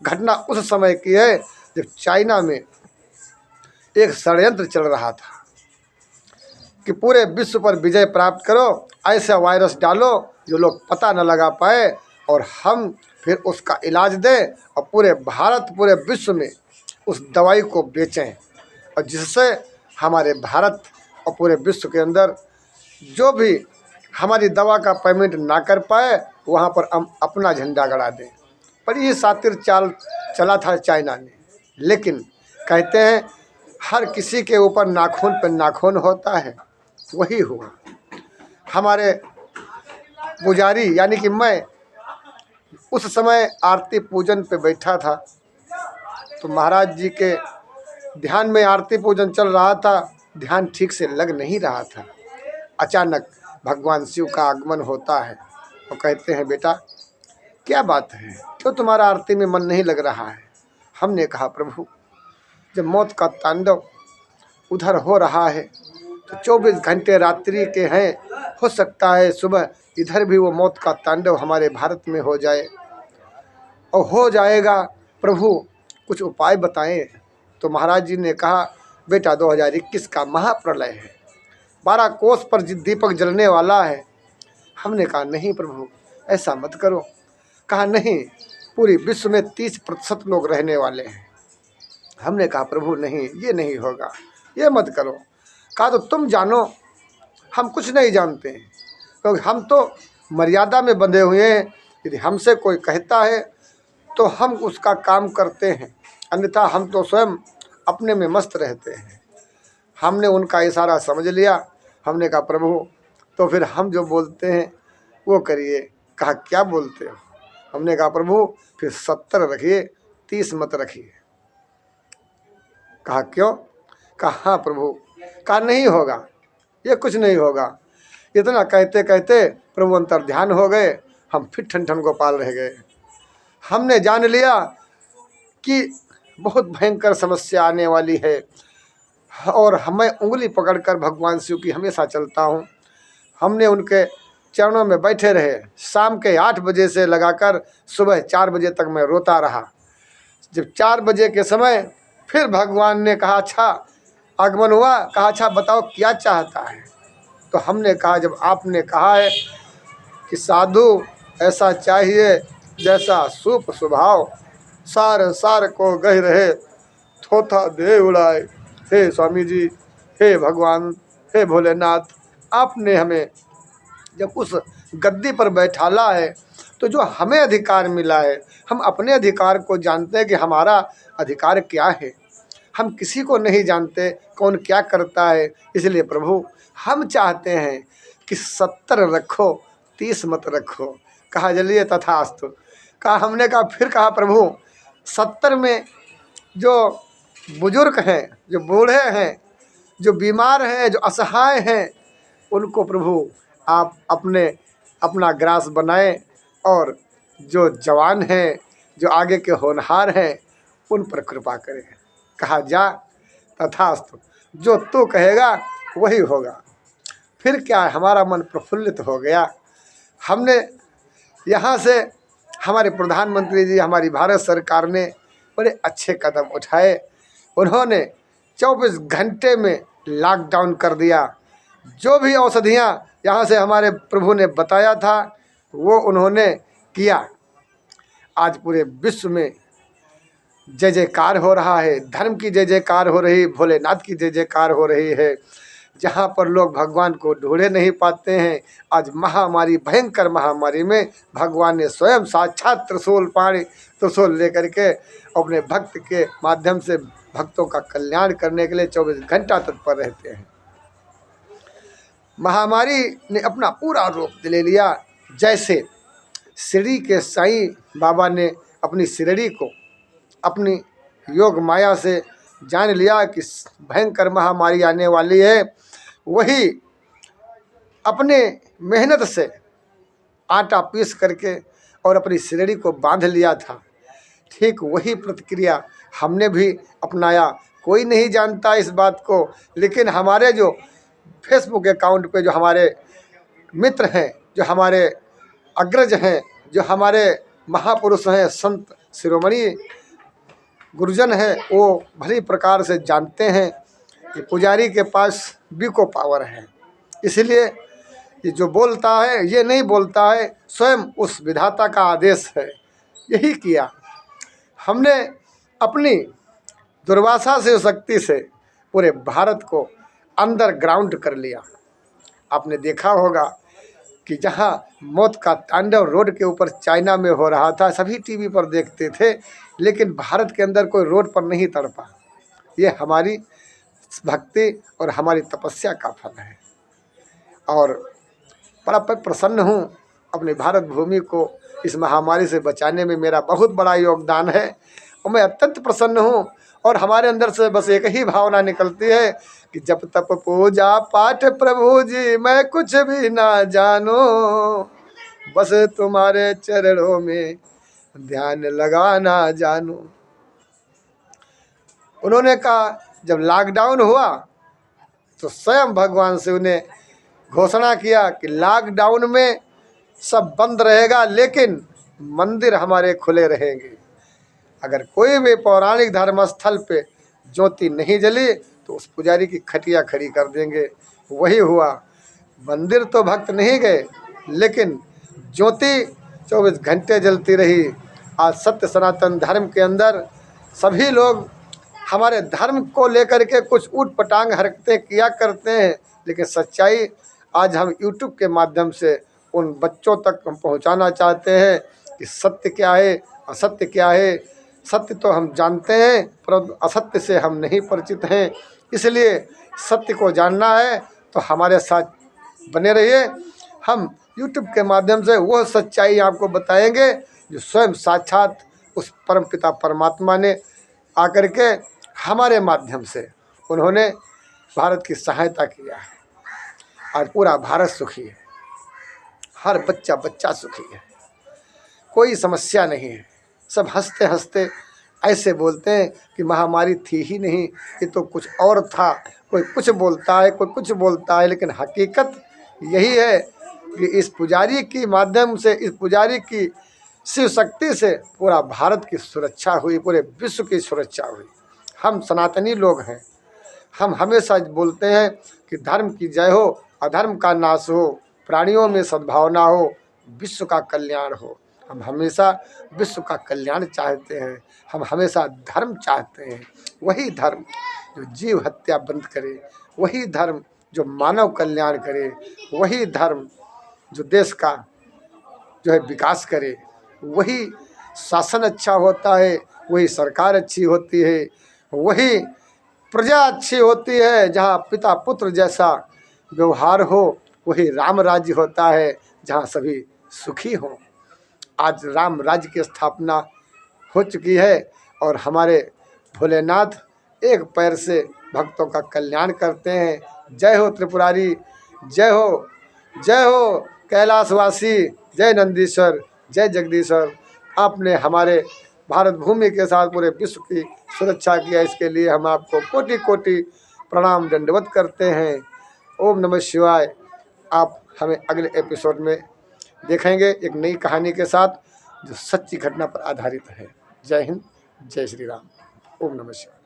घटना उस समय की है जब चाइना में एक षड्यंत्र चल रहा था कि पूरे विश्व पर विजय प्राप्त करो, ऐसा वायरस डालो जो लोग पता न लगा पाए और हम फिर उसका इलाज दें और पूरे भारत पूरे विश्व में उस दवाई को बेचें, और जिससे हमारे भारत और पूरे विश्व के अंदर जो भी हमारी दवा का पेमेंट ना कर पाए वहाँ पर हम अपना झंडा गड़ा दें। पर ये शातिर चाल चला था चाइना ने। लेकिन कहते हैं हर किसी के ऊपर नाखून पर नाखून होता है, वही हुआ। हमारे पुजारी यानी कि मैं उस समय आरती पूजन पे बैठा था, तो महाराज जी के ध्यान में आरती पूजन चल रहा था, ध्यान ठीक से लग नहीं रहा था। अचानक भगवान शिव का आगमन होता है और कहते हैं बेटा क्या बात है, क्यों तुम्हारा आरती में मन नहीं लग रहा है। हमने कहा प्रभु जब मौत का तांडव उधर हो रहा है तो 24 घंटे रात्रि के हैं, हो सकता है सुबह इधर भी वो मौत का तांडव हमारे भारत में हो जाए, और हो जाएगा प्रभु कुछ उपाय बताएं। तो महाराज जी ने कहा बेटा 2021 का महाप्रलय है, 12 कोस पर दीपक जलने वाला है। हमने कहा नहीं प्रभु ऐसा मत करो। कहा नहीं, पूरी विश्व में 30% लोग रहने वाले हैं। हमने कहा प्रभु नहीं, ये नहीं होगा, ये मत करो। कहा तो तुम जानो, हम कुछ नहीं जानते हैं, क्योंकि हम तो मर्यादा में बंधे हुए हैं। यदि हमसे कोई कहता है तो हम उसका काम करते हैं, अन्यथा हम तो स्वयं अपने में मस्त रहते हैं। हमने उनका इशारा समझ लिया। हमने कहा प्रभु तो फिर हम जो बोलते हैं वो करिए। कहा क्या बोलते हो। हमने कहा प्रभु फिर 70 रखिए, 30 मत रखिए। कहा क्यों। कहा हाँ प्रभु। कहा नहीं होगा, ये कुछ नहीं होगा। इतना कहते कहते प्रभु अंतर ध्यान हो गए, हम फिर ठन गोपाल रह गए। हमने जान लिया कि बहुत भयंकर समस्या आने वाली है, और हमें उंगली पकड़कर भगवान शिव की हमेशा चलता हूँ। हमने उनके चरणों में बैठे रहे। शाम के 8 बजे से लगाकर सुबह 4 बजे तक मैं रोता रहा। जब 4 बजे के समय फिर भगवान ने कहा अच्छा आगमन हुआ। कहा अच्छा बताओ क्या चाहता है। तो हमने कहा जब आपने कहा है कि साधु ऐसा चाहिए जैसा सूप स्वभाव, सार सार को गह रहे थोथा दे उड़ाए। हे स्वामी जी, हे भगवान, हे भोलेनाथ, आपने हमें जब उस गद्दी पर बैठाला है तो जो हमें अधिकार मिला है, हम अपने अधिकार को जानते हैं कि हमारा अधिकार क्या है। हम किसी को नहीं जानते कौन क्या करता है। इसलिए प्रभु हम चाहते हैं कि 70 रखो, 30 मत रखो। कहा चलिए तथास्तु। कहा हमने कहा फिर कहा प्रभु 70 में जो बुजुर्ग हैं, जो बूढ़े हैं, जो बीमार हैं, जो असहाय हैं, उनको प्रभु आप अपना ग्रास बनाएं, और जो जवान हैं, जो आगे के होनहार हैं, उन पर कृपा करें। कहा जा तथास्तु, जो तू कहेगा वही होगा। फिर क्या है, हमारा मन प्रफुल्लित हो गया। हमने यहाँ से हमारे प्रधानमंत्री जी, हमारी भारत सरकार ने बड़े अच्छे कदम उठाए। उन्होंने 24 घंटे में लॉकडाउन कर दिया। जो भी औषधियाँ यहाँ से हमारे प्रभु ने बताया था वो उन्होंने किया। आज पूरे विश्व में जय जयकार हो रहा है, धर्म की जय जयकार हो रही, भोलेनाथ की जय जयकार हो रही है। जहाँ पर लोग भगवान को ढूंढे नहीं पाते हैं, आज महामारी, भयंकर महामारी में भगवान ने स्वयं साक्षात त्रिशूल लेकर के अपने भक्त के माध्यम से भक्तों का कल्याण करने के लिए 24 घंटा तत्पर रहते हैं। महामारी ने अपना पूरा रूप ले लिया। जैसे शिरडी के साईं बाबा ने अपनी शिरडी को अपनी योग माया से जान लिया कि भयंकर महामारी आने वाली है, वही अपने मेहनत से आटा पीस करके और अपनी शिरडी को बांध लिया था। ठीक वही प्रतिक्रिया हमने भी अपनाया। कोई नहीं जानता इस बात को, लेकिन हमारे जो फेसबुक अकाउंट पे जो हमारे मित्र हैं, जो हमारे अग्रज हैं, जो हमारे महापुरुष हैं, संत शिरोमणि गुरुजन है वो भली प्रकार से जानते हैं कि पुजारी के पास बीको पावर है। इसलिए ये जो बोलता है ये नहीं बोलता है, स्वयं उस विधाता का आदेश है। यही किया हमने अपनी दुर्वासा से शक्ति से पूरे भारत को अंडरग्राउंड कर लिया। आपने देखा होगा कि जहाँ मौत का तांडव रोड के ऊपर चाइना में हो रहा था, सभी टीवी पर देखते थे, लेकिन भारत के अंदर कोई रोड पर नहीं तड़पा। ये हमारी भक्ति और हमारी तपस्या का फल है। और बड़ा प्रसन्न हूँ अपनी भारत भूमि को इस महामारी से बचाने में मेरा बहुत बड़ा योगदान है और मैं अत्यंत प्रसन्न हूँ। और हमारे अंदर से बस एक ही भावना निकलती है कि जब तप पूजा पाठ प्रभु जी मैं कुछ भी ना जानो, बस तुम्हारे चरणों में ध्यान लगाना जानू। उन्होंने कहा जब लॉकडाउन हुआ तो स्वयं भगवान शिव ने घोषणा किया कि लॉकडाउन में सब बंद रहेगा लेकिन मंदिर हमारे खुले रहेंगे। अगर कोई भी पौराणिक धर्म स्थल पे ज्योति नहीं जली तो उस पुजारी की खटिया खड़ी कर देंगे। वही हुआ, मंदिर तो भक्त नहीं गए लेकिन ज्योति 24 घंटे जलती रही। आज सत्य सनातन धर्म के अंदर सभी लोग हमारे धर्म को लेकर के कुछ ऊट पटांग हरकतें किया करते हैं, लेकिन सच्चाई आज हम यूट्यूब के माध्यम से उन बच्चों तक हम पहुंचाना चाहते हैं कि सत्य क्या है, असत्य क्या है। सत्य तो हम जानते हैं परंतु असत्य से हम नहीं परिचित हैं। इसलिए सत्य को जानना है तो हमारे साथ बने रहिए। हम यूट्यूब के माध्यम से वह सच्चाई आपको बताएंगे जो स्वयं साक्षात उस परमपिता परमात्मा ने आकर के हमारे माध्यम से उन्होंने भारत की सहायता किया है। आज पूरा भारत सुखी है, हर बच्चा बच्चा सुखी है, कोई समस्या नहीं है। सब हंसते हंसते ऐसे बोलते हैं कि महामारी थी ही नहीं, ये तो कुछ और था। कोई कुछ बोलता है, कोई कुछ बोलता है, लेकिन हकीकत यही है कि इस पुजारी की माध्यम से, इस पुजारी की शिव शक्ति से पूरा भारत की सुरक्षा हुई, पूरे विश्व की सुरक्षा हुई। हम सनातनी लोग हैं, हम हमेशा बोलते हैं कि धर्म की जय हो, अधर्म का नाश हो, प्राणियों में सद्भावना हो, विश्व का कल्याण हो। हम हमेशा विश्व का कल्याण चाहते हैं, हम हमेशा धर्म चाहते हैं। वही धर्म जो जीव हत्या बंद करे, वही धर्म जो मानव कल्याण करे, वही धर्म जो देश का जो है विकास करे। वही शासन अच्छा होता है, वही सरकार अच्छी होती है, वही प्रजा अच्छी होती है। जहाँ पिता पुत्र जैसा व्यवहार हो वही राम राज्य होता है, जहाँ सभी सुखी हों। आज राम राज्य की स्थापना हो चुकी है और हमारे भोलेनाथ एक पैर से भक्तों का कल्याण करते हैं। जय हो त्रिपुरारी, जय हो, जय हो कैलाशवासी, जय नंदीश्वर, जय जगदीश्वर। आपने हमारे भारत भूमि के साथ पूरे विश्व की सुरक्षा किया, इसके लिए हम आपको कोटि कोटि प्रणाम दंडवत करते हैं। ओम नमः शिवाय। आप हमें अगले एपिसोड में देखेंगे एक नई कहानी के साथ जो सच्ची घटना पर आधारित है। जय हिंद, जय श्री राम। ओम नमः शिवाय।